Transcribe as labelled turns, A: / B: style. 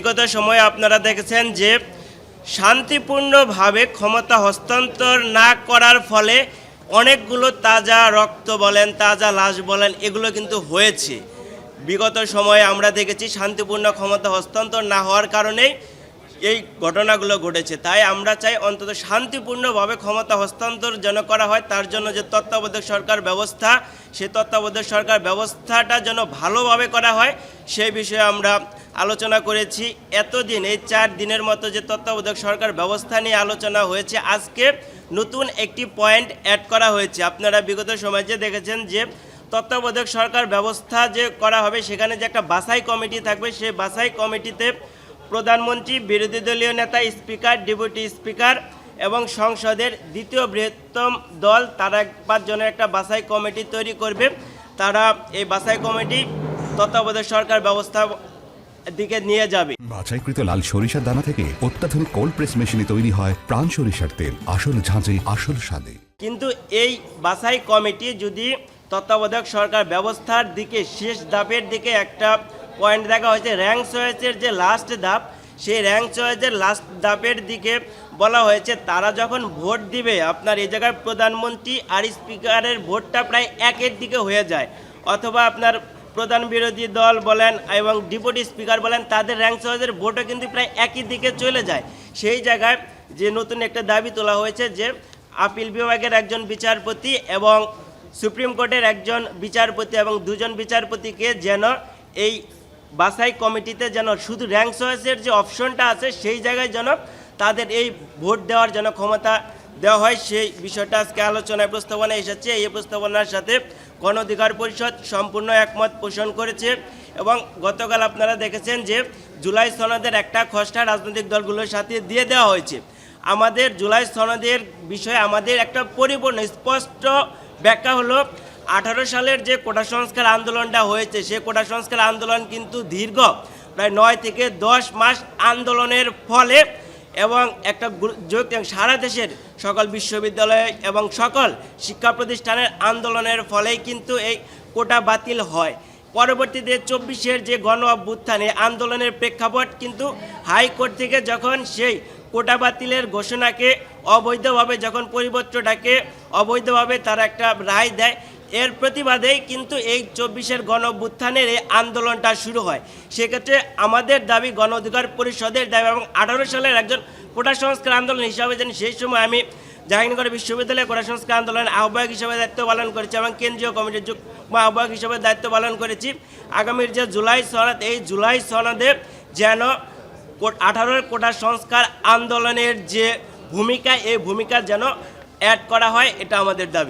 A: বিগত সময়ে আপনারা দেখেছেন যে শান্তিপূর্ণভাবে ক্ষমতা হস্তান্তর না করার ফলে অনেকগুলো তাজা রক্ত বলেন, তাজা লাশ বলেন, এগুলো কিন্তু হয়েছে। বিগত সময়ে আমরা দেখেছি শান্তিপূর্ণ ক্ষমতা হস্তান্তর না হওয়ার কারণেই এই ঘটনাগুলো ঘটেছে। তাই আমরা চাই অন্তত শান্তিপূর্ণভাবে ক্ষমতা হস্তান্তর যেন করা হয়, তার জন্য যে তত্ত্বাবধায়ক সরকার ব্যবস্থা, সেই তত্ত্বাবধায়ক সরকার ব্যবস্থাটা যেন ভালোভাবে করা হয় সেই বিষয়ে আমরা আলোচনা করেছি। এতদিন এই 4 দিনের মতো যে তত্ত্বাবধায়ক সরকার ব্যবস্থা নিয়ে আলোচনা হয়েছে, আজকে নতুন একটি পয়েন্ট অ্যাড করা হয়েছে। আপনারা বিগত সময়ে যে দেখেছেন যে তত্ত্বাবধায়ক সরকার ব্যবস্থা যে করা হবে সেখানে যে একটা বাছাই কমিটি থাকবে, সেই বাছাই কমিটিতে প্রধানমন্ত্রী, বিরোধী দলীয় নেতা, স্পিকার, ডেপুটি স্পিকার এবং সংসদের দ্বিতীয় বৃহত্তম দল তারা 5 জনের একটা বাছাই কমিটি তৈরি করবে। তারা এই বাছাই কমিটি তত্ত্বাবধায়ক সরকার ব্যবস্থা দিকে নিয়ে যাবে।
B: বাছাইকৃত লাল সরিষার দানা থেকে অত্যাধুনিক কোল্ড প্রেস মেশিনে তৈরি হয় প্রাণ সরিষার তেল, আসল ঝাঁঝে আসল স্বাদে।
A: কিন্তু এই বাছাই কমিটি যদি তত্ত্বাবধায়ক সরকার ব্যবস্থার দিকে শেষ ধাপের দিকে একটা পয়েন্ট দেখা হয়েছে, র্যাঙ্ক চয়েসের যে লাস্ট ধাপ, সেই র্যাঙ্ক চয়েসের লাস্ট ধাপের দিকে বলা হয়েছে তারা যখন ভোট দিবে, আপনার এই জায়গায় প্রধানমন্ত্রী আর স্পিকারের ভোটটা প্রায় একের দিকে হয়ে যায়, অথবা আপনার প্রধান বিরোধী দল বলেন এবং ডেপুটি স্পিকার বলেন তাদের র্যাঙ্ক চয়েসের ভোটও কিন্তু প্রায় একই দিকে চলে যায়। সেই জায়গায় যে নতুন একটা দাবি তোলা হয়েছে যে আপিল বিভাগের একজন বিচারপতি এবং সুপ্রিম কোর্টের একজন বিচারপতি এবং 2 জন বিচারপতিকে যেন এই বাছাই কমিটিতে যেন শুধু র্যাঙ্ক চয়েসের যে অপশনটা আছে সেই জায়গায় যেন তাদের এই ভোট দেওয়ার জন্য ক্ষমতা দেওয়া হয়, সেই বিষয়টা আজকে আলোচনায় প্রস্তাবনা এসেছে। এই প্রস্তাবনার সাথে গণ অধিকার পরিষদ সম্পূর্ণ একমত পোষণ করেছে এবং গতকাল আপনারা দেখেছেন যে জুলাই সনদের একটা খসড়া রাজনৈতিক দলগুলোর সাথে দিয়ে দেওয়া হয়েছে। আমাদের জুলাই সনদের বিষয়ে আমাদের একটা পরিপূর্ণ স্পষ্ট ব্যাখ্যা হলো 18 সালের যে কোটা সংস্কার আন্দোলনটা হয়েছে, সেই কোটা সংস্কার আন্দোলন কিন্তু দীর্ঘ প্রায় 9 থেকে 10 মাস আন্দোলনের ফলে এবং একটা সারা দেশের সকল বিশ্ববিদ্যালয় এবং সকল শিক্ষা প্রতিষ্ঠানের আন্দোলনের ফলেই কিন্তু এই কোটা বাতিল হয়। পরবর্তীতে 24-এর যে গণ অভ্যুত্থান, এই আন্দোলনের প্রেক্ষাপট কিন্তু হাইকোর্ট থেকে যখন সেই কোটা বাতিলের ঘোষণাকে অবৈধভাবে যখন পরিপত্রটাকে অবৈধভাবে তারা একটা রায় দেয়, এর প্রতিবাদেই কিন্তু এই 24-এর গণ অভ্যুত্থানের এই আন্দোলনটা শুরু হয়। সেক্ষেত্রে আমাদের দাবি, গণ অধিকার পরিষদের দাবি এবং 18 সালের একজন কোটা সংস্কার আন্দোলন হিসাবে জানি সেই সময় আমি জাহাঙ্গীরনগর বিশ্ববিদ্যালয়ে কোটা সংস্কার আন্দোলনের আহ্বায়ক হিসেবে দায়িত্ব পালন করেছি এবং কেন্দ্রীয় কমিটির যুগ্ম আহ্বায়ক হিসেবে দায়িত্ব পালন করেছি। আগামীর যে জুলাই সনদ, এই জুলাই সনদে যেন 18 কোটা সংস্কার আন্দোলনের যে ভূমিকা, এই ভূমিকা যেন অ্যাড করা হয়, এটা আমাদের দাবি।